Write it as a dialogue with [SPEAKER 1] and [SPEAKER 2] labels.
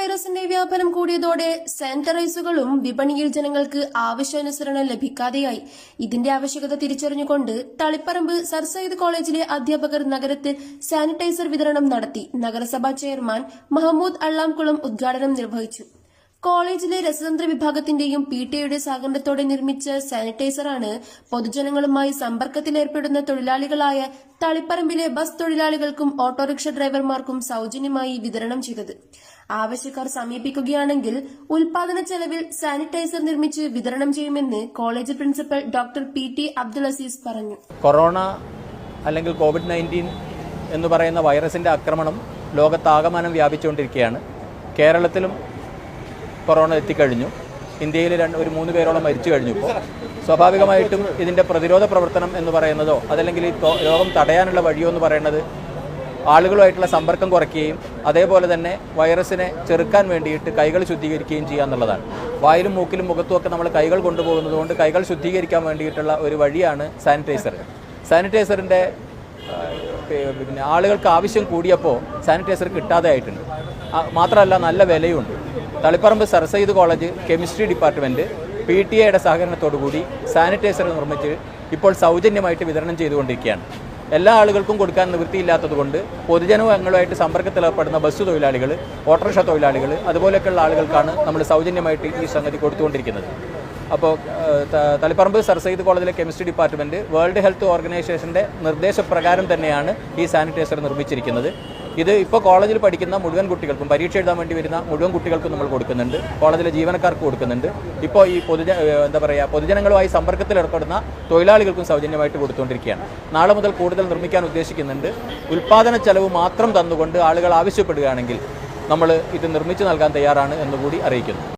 [SPEAKER 1] വൈറസിന്റെ വ്യാപനം കൂടിയതോടെ സാനിറ്റൈസറുകളും വിപണിയിൽ ജനങ്ങൾക്ക് ആവശ്യാനുസരണം ലഭിക്കാതെയായി. ഇതിന്റെ ആവശ്യകത തിരിച്ചറിഞ്ഞുകൊണ്ട് തളിപ്പറമ്പ് സർ സയ്യിദ് കോളേജിലെ അധ്യാപകർ നഗരത്തിൽ സാനിറ്റൈസർ വിതരണം നടത്തി. നഗരസഭാ ചെയർമാൻ മഹമ്മൂദ് അള്ളാംകുളം ഉദ്ഘാടനം നിർവഹിച്ചു. കോളേജിലെ രസതന്ത്ര വിഭാഗത്തിന്റെയും PTA സഹകരണത്തോടെ നിർമ്മിച്ച സാനിറ്റൈസറാണ് പൊതുജനങ്ങളുമായി സമ്പർക്കത്തിലേർപ്പെടുന്ന തൊഴിലാളികളായ തളിപ്പറമ്പിലെ ബസ് തൊഴിലാളികൾക്കും ഓട്ടോറിക്ഷ ഡ്രൈവർമാർക്കും സൌജന്യമായി വിതരണം ചെയ്തത്. ആവശ്യക്കാർ സമീപിക്കുകയാണെങ്കിൽ ഉൽപാദന ചെലവിൽ സാനിറ്റൈസർ നിർമ്മിച്ച് വിതരണം ചെയ്യുമെന്ന് college principal doctor PT Abdul Aziz പറഞ്ഞു.
[SPEAKER 2] കൊറോണ അല്ലെങ്കിൽ COVID-19 എന്ന് പറയുന്ന വൈറസിന്റെ ആക്രമണം ലോകത്താകമാനം വ്യാപിച്ചുകൊണ്ടിരിക്കുകയാണ്. കേരളത്തിലും കൊറോണ എത്തിക്കഴിഞ്ഞു. ഇന്ത്യയിൽ ഒരു 3 പേരോളം മരിച്ചു കഴിഞ്ഞു. ഇപ്പോൾ സ്വാഭാവികമായിട്ടും ഇതിൻ്റെ പ്രതിരോധ പ്രവർത്തനം എന്ന് പറയുന്നതോ അതല്ലെങ്കിൽ ഈ രോഗം തടയാനുള്ള വഴിയോ എന്ന് പറയുന്നത് ആളുകളുമായിട്ടുള്ള സമ്പർക്കം കുറയ്ക്കുകയും അതേപോലെ തന്നെ വൈറസിനെ ചെറുക്കാൻ വേണ്ടിയിട്ട് കൈകൾ ശുദ്ധീകരിക്കുകയും ചെയ്യുക എന്നുള്ളതാണ്. വായിലും മൂക്കിലും മുഖത്തുമൊക്കെ നമ്മൾ കൈകൾ കൊണ്ടുപോകുന്നത് കൊണ്ട് കൈകൾ ശുദ്ധീകരിക്കാൻ വേണ്ടിയിട്ടുള്ള ഒരു വഴിയാണ് സാനിറ്റൈസർ. സാനിറ്റൈസറിൻ്റെ പിന്നെ ആളുകൾക്ക് ആവശ്യം കൂടിയപ്പോൾ സാനിറ്റൈസർ കിട്ടാതെ ആയിട്ടുണ്ട്. മാത്രമല്ല നല്ല വിലയുണ്ട്. Taliparamba sir Syed college chemistry department PTA സഹകരണത്തോടുകൂടി സാനിറ്റൈസർ നിർമ്മിച്ച് ഇപ്പോൾ സൗജന്യമായിട്ട് വിതരണം ചെയ്തുകൊണ്ടിരിക്കുകയാണ്. എല്ലാ ആളുകൾക്കും കൊടുക്കാൻ നിവൃത്തിയില്ലാത്തതുകൊണ്ട് പൊതുജനങ്ങളുമായിട്ട് സമ്പർക്കത്തിലേർപ്പെടുന്ന ബസ് തൊഴിലാളികൾ, ഓട്ടോറിക്ഷ തൊഴിലാളികൾ അതുപോലെയൊക്കെയുള്ള ആളുകൾക്കാണ് നമ്മൾ സൗജന്യമായിട്ട് ഈ സംഗതി കൊടുത്തുകൊണ്ടിരിക്കുന്നത്. അപ്പോൾ തളിപ്പറമ്പ് സർ സയ്യിദ് കോളേജിലെ കെമിസ്ട്രി ഡിപ്പാർട്ട്മെൻറ്റ് വേൾഡ് ഹെൽത്ത് ഓർഗനൈസേഷൻ്റെ നിർദ്ദേശപ്രകാരം തന്നെയാണ് ഈ സാനിറ്റൈസർ നിർമ്മിച്ചിരിക്കുന്നത്. ഇത് ഇപ്പോൾ കോളേജിൽ പഠിക്കുന്ന മുഴുവൻ കുട്ടികൾക്കും, പരീക്ഷ എഴുതാൻ വേണ്ടി വരുന്ന മുഴുവൻ കുട്ടികൾക്കും നമ്മൾ കൊടുക്കുന്നുണ്ട്. കോളേജിലെ ജീവനക്കാർക്ക് കൊടുക്കുന്നുണ്ട്. ഇപ്പോൾ ഈ പൊതുജനങ്ങളുമായി സമ്പർക്കത്തിലേർപ്പെടുന്ന തൊഴിലാളികൾക്കും സൗജന്യമായിട്ട് കൊടുത്തുകൊണ്ടിരിക്കുകയാണ്. നാളെ മുതൽ കൂടുതൽ നിർമ്മിക്കാൻ ഉദ്ദേശിക്കുന്നുണ്ട്. ഉൽപ്പാദന ചെലവ് മാത്രം തന്നുകൊണ്ട് ആളുകൾ ആവശ്യപ്പെടുകയാണെങ്കിൽ നമ്മൾ ഇത് നിർമ്മിച്ചു നൽകാൻ തയ്യാറാണ് എന്നുകൂടി അറിയിക്കുന്നു.